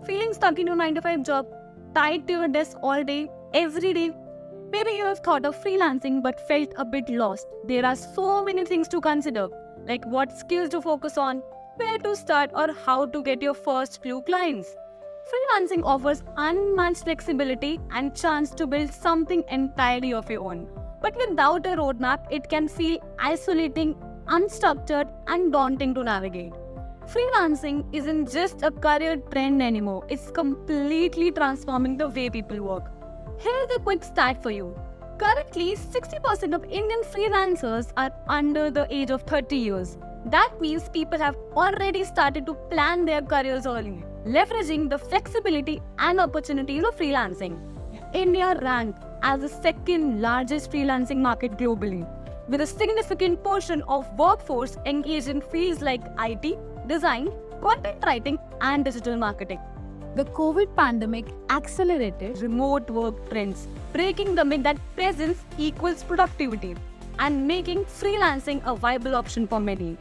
Feeling stuck in your 9 to 5 job, tied to your desk all day, every day? Maybe you have thought of freelancing but felt a bit lost. There are so many things to consider, like what skills to focus on, where to start, or how to get your first few clients. Freelancing offers unmatched flexibility and chance to build something entirely of your own. But without a roadmap, it can feel isolating, unstructured, and daunting to navigate. Freelancing isn't just a career trend anymore, it's completely transforming the way people work. Here's a quick stat for you. Currently, 60% of Indian freelancers are under the age of 30 years. That means people have already started to plan their careers early, leveraging the flexibility and opportunities of freelancing. India ranked as the second largest freelancing market globally, with a significant portion of workforce engaged in fields like IT, design, content writing, and digital marketing. The COVID pandemic accelerated remote work trends, breaking the myth that presence equals productivity and making freelancing a viable option for many.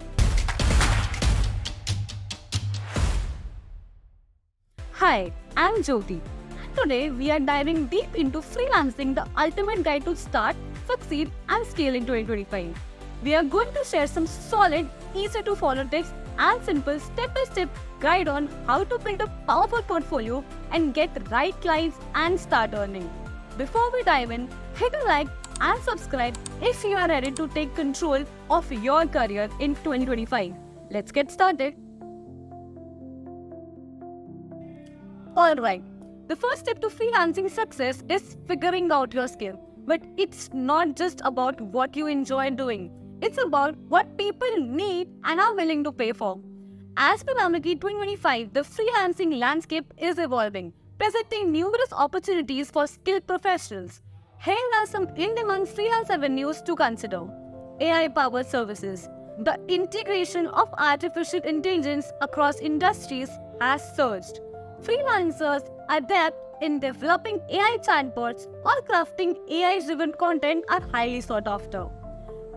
Hi, I'm Jyoti. Today we are diving deep into freelancing, the ultimate guide to start, succeed, and scale in 2025. We are going to share some solid, easy to follow tips and simple step-by-step guide on how to build a powerful portfolio and get right clients and start earning. Before we dive in, hit a like and subscribe if you are ready to take control of your career in 2025. Let's get started. Alright, the first step to freelancing success is figuring out your skill. But it's not just about what you enjoy doing. It's about what people need and are willing to pay for. As per Naukri 2025, the freelancing landscape is evolving, presenting numerous opportunities for skilled professionals. Here are some in-demand freelance avenues to consider. AI-powered services. The integration of artificial intelligence across industries has surged. Freelancers adept in developing AI chatbots or crafting AI-driven content are highly sought after.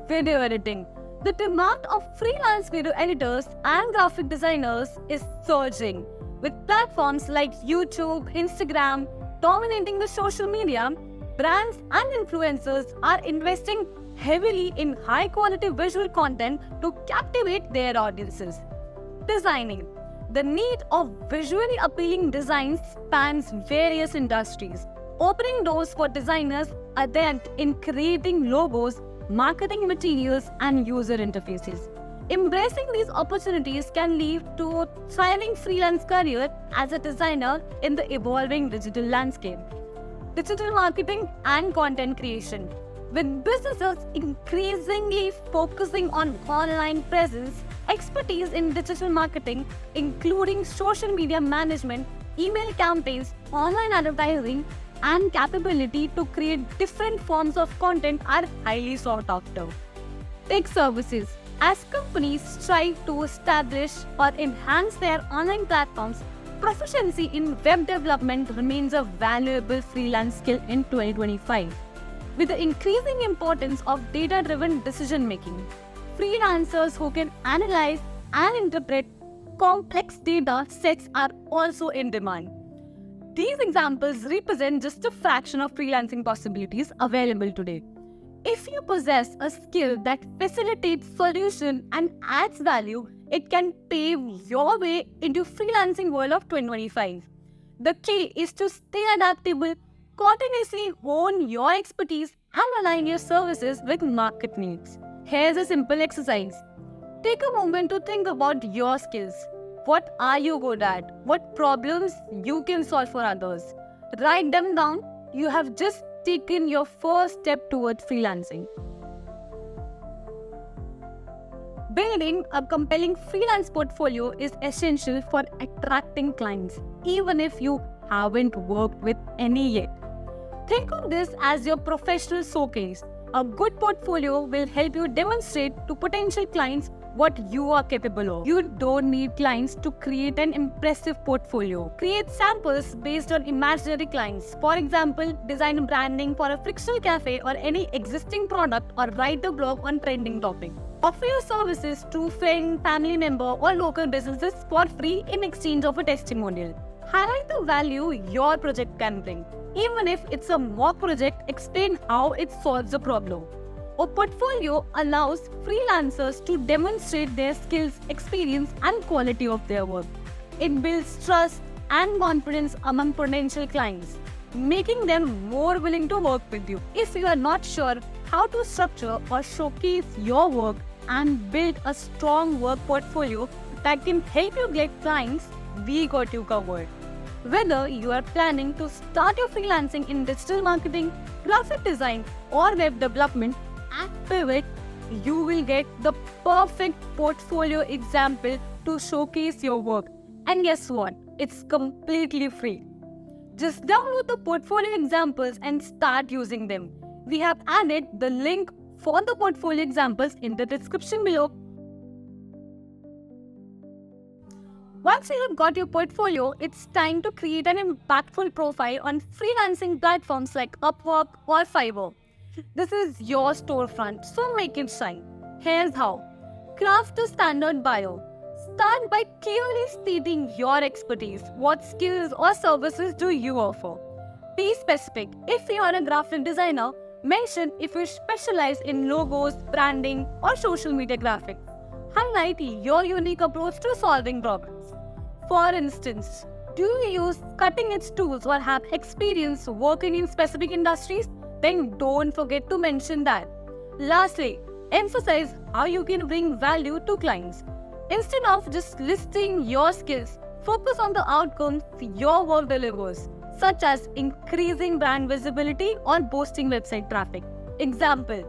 Video editing. The demand of freelance video editors and graphic designers is surging, with platforms like YouTube, Instagram dominating the social media. Brands and influencers are investing heavily in high-quality visual content to captivate their audiences. Designing. The need of visually appealing designs spans various industries, opening doors for designers adept in creating logos, marketing materials, and user interfaces. Embracing these opportunities can lead to a thriving freelance career as a designer in the evolving digital landscape. Digital marketing and content creation. With businesses increasingly focusing on online presence, expertise in digital marketing, including social media management, email campaigns, online advertising, and capability to create different forms of content are highly sought after. Tech services. As companies strive to establish or enhance their online platforms, proficiency in web development remains a valuable freelance skill in 2025. With the increasing importance of data-driven decision-making, freelancers who can analyze and interpret complex data sets are also in demand. These examples represent just a fraction of freelancing possibilities available today. If you possess a skill that facilitates solution and adds value, it can pave your way into freelancing world of 2025. The key is to stay adaptable, continuously hone your expertise, and align your services with market needs. Here's a simple exercise. Take a moment to think about your skills. What are you good at? What problems you can solve for others? Write them down. You have just taken your first step towards freelancing. Building a compelling freelance portfolio is essential for attracting clients, even if you haven't worked with any yet. Think of this as your professional showcase. A good portfolio will help you demonstrate to potential clients what you are capable of. You don't need clients to create an impressive portfolio. Create samples based on imaginary clients. For example, design branding for a fictional cafe or any existing product, or write a blog on trending topic. Offer your services to friend, family member, or local businesses for free in exchange of a testimonial. Highlight the value your project can bring. Even if it's a mock project, explain how it solves a problem. A portfolio allows freelancers to demonstrate their skills, experience, and quality of their work. It builds trust and confidence among potential clients, making them more willing to work with you. If you are not sure how to structure or showcase your work and build a strong work portfolio that can help you get clients, we got you covered. Whether you are planning to start your freelancing in digital marketing, graphic design, or web development, at Pivot, you will get the perfect portfolio example to showcase your work. And guess what? It's completely free. Just download the portfolio examples and start using them. We have added the link for the portfolio examples in the description below. Once you have got your portfolio, it's time to create an impactful profile on freelancing platforms like Upwork or Fiverr. This is your storefront, so make it shine. Here's how. Craft a standard bio. Start by clearly stating your expertise. What skills or services do you offer? Be specific. If you are a graphic designer, mention if you specialize in logos, branding, or social media graphics. Highlight your unique approach to solving problems. For instance, do you use cutting-edge tools or have experience working in specific industries? Then don't forget to mention that. Lastly, emphasize how you can bring value to clients. Instead of just listing your skills, focus on the outcomes your work delivers, such as increasing brand visibility or boosting website traffic. Example: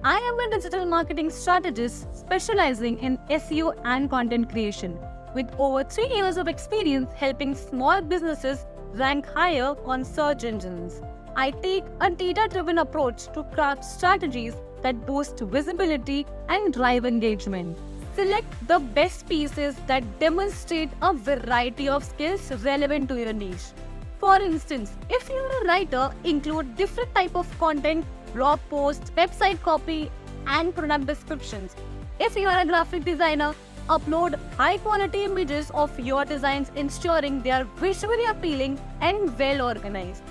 I am a digital marketing strategist specializing in SEO and content creation, with over 3 years of experience helping small businesses rank higher on search engines. I take a data-driven approach to craft strategies that boost visibility and drive engagement. Select the best pieces that demonstrate a variety of skills relevant to your niche. For instance, if you're a writer, include different type of content, blog posts, website copy, and product descriptions. If you are a graphic designer, upload high-quality images of your designs, ensuring they are visually appealing and well organized.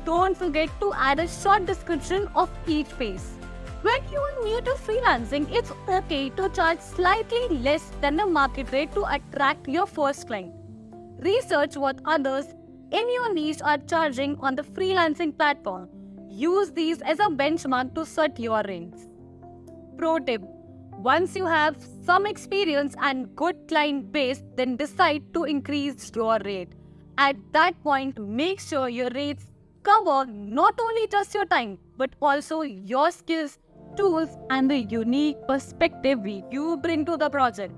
Don't forget to add a short description of each piece. When you are new to freelancing, it's okay to charge slightly less than the market rate to attract your first client. Research what others in your niche are charging on the freelancing platform. Use these as a benchmark to set your rates. Pro tip: once you have some experience and good client base, then decide to increase your rate. At that point, make sure your rates cover not only just your time, but also your skills, tools, and the unique perspective you bring to the project.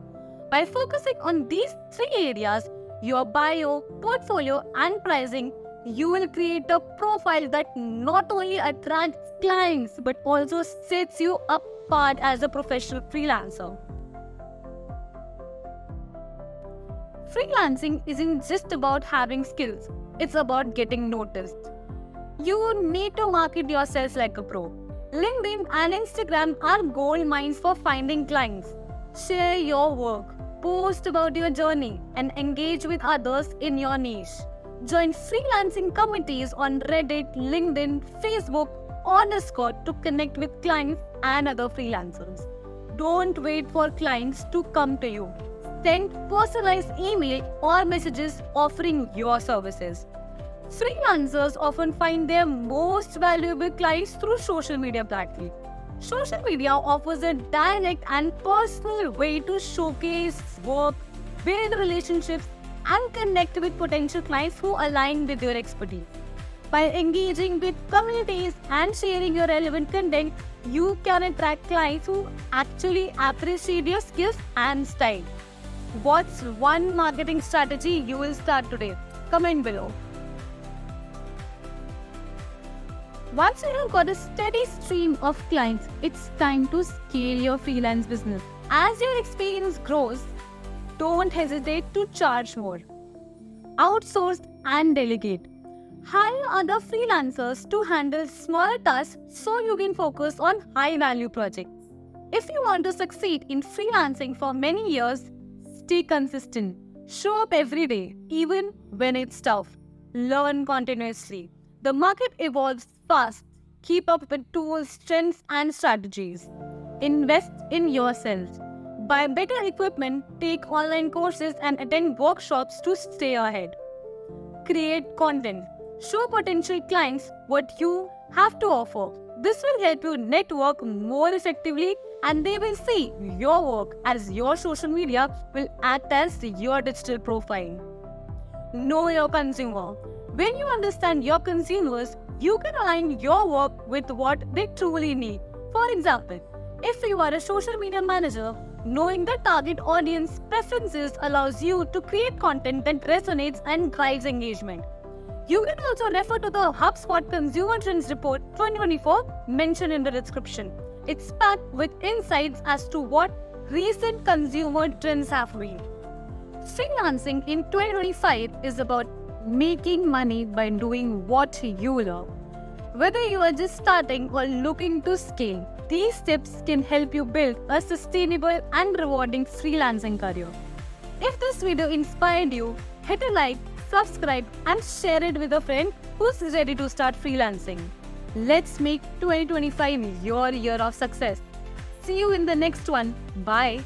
By focusing on these 3 areas, your bio, portfolio, and pricing, you will create a profile that not only attracts clients, but also sets you apart as a professional freelancer. Freelancing isn't just about having skills, it's about getting noticed. You need to market yourself like a pro. LinkedIn and Instagram are gold mines for finding clients. Share your work, post about your journey, and engage with others in your niche. Join freelancing communities on Reddit, LinkedIn, Facebook, or Discord to connect with clients and other freelancers. Don't wait for clients to come to you. Send personalized email or messages offering your services. Freelancers often find their most valuable clients through social media platforms. Social media offers a direct and personal way to showcase work, build relationships, and connect with potential clients who align with your expertise. By engaging with communities and sharing your relevant content, you can attract clients who actually appreciate your skills and style. What's one marketing strategy you will start today? Comment below. Once you have got a steady stream of clients, it's time to scale your freelance business. As your experience grows, don't hesitate to charge more. Outsource and delegate. Hire other freelancers to handle smaller tasks so you can focus on high-value projects. If you want to succeed in freelancing for many years, stay consistent. Show up every day, even when it's tough. Learn continuously. The market evolves fast. Keep up with tools, trends, and strategies. Invest in yourself. Buy better equipment, take online courses, and attend workshops to stay ahead. Create content. Show potential clients what you have to offer. This will help you network more effectively, and they will see your work as your social media will act as your digital profile. Know your consumer. When you understand your consumers, you can align your work with what they truly need. For example, if you are a social media manager, knowing the target audience preferences allows you to create content that resonates and drives engagement. You can also refer to the HubSpot Consumer Trends Report 2024 mentioned in the description. It's packed with insights as to what recent consumer trends have been. Freelancing in 2025 is about making money by doing what you love. Whether you are just starting or looking to scale, these tips can help you build a sustainable and rewarding freelancing career. If this video inspired you, hit a like, subscribe, and share it with a friend who's ready to start freelancing. Let's make 2025 your year of success. See you in the next one. Bye.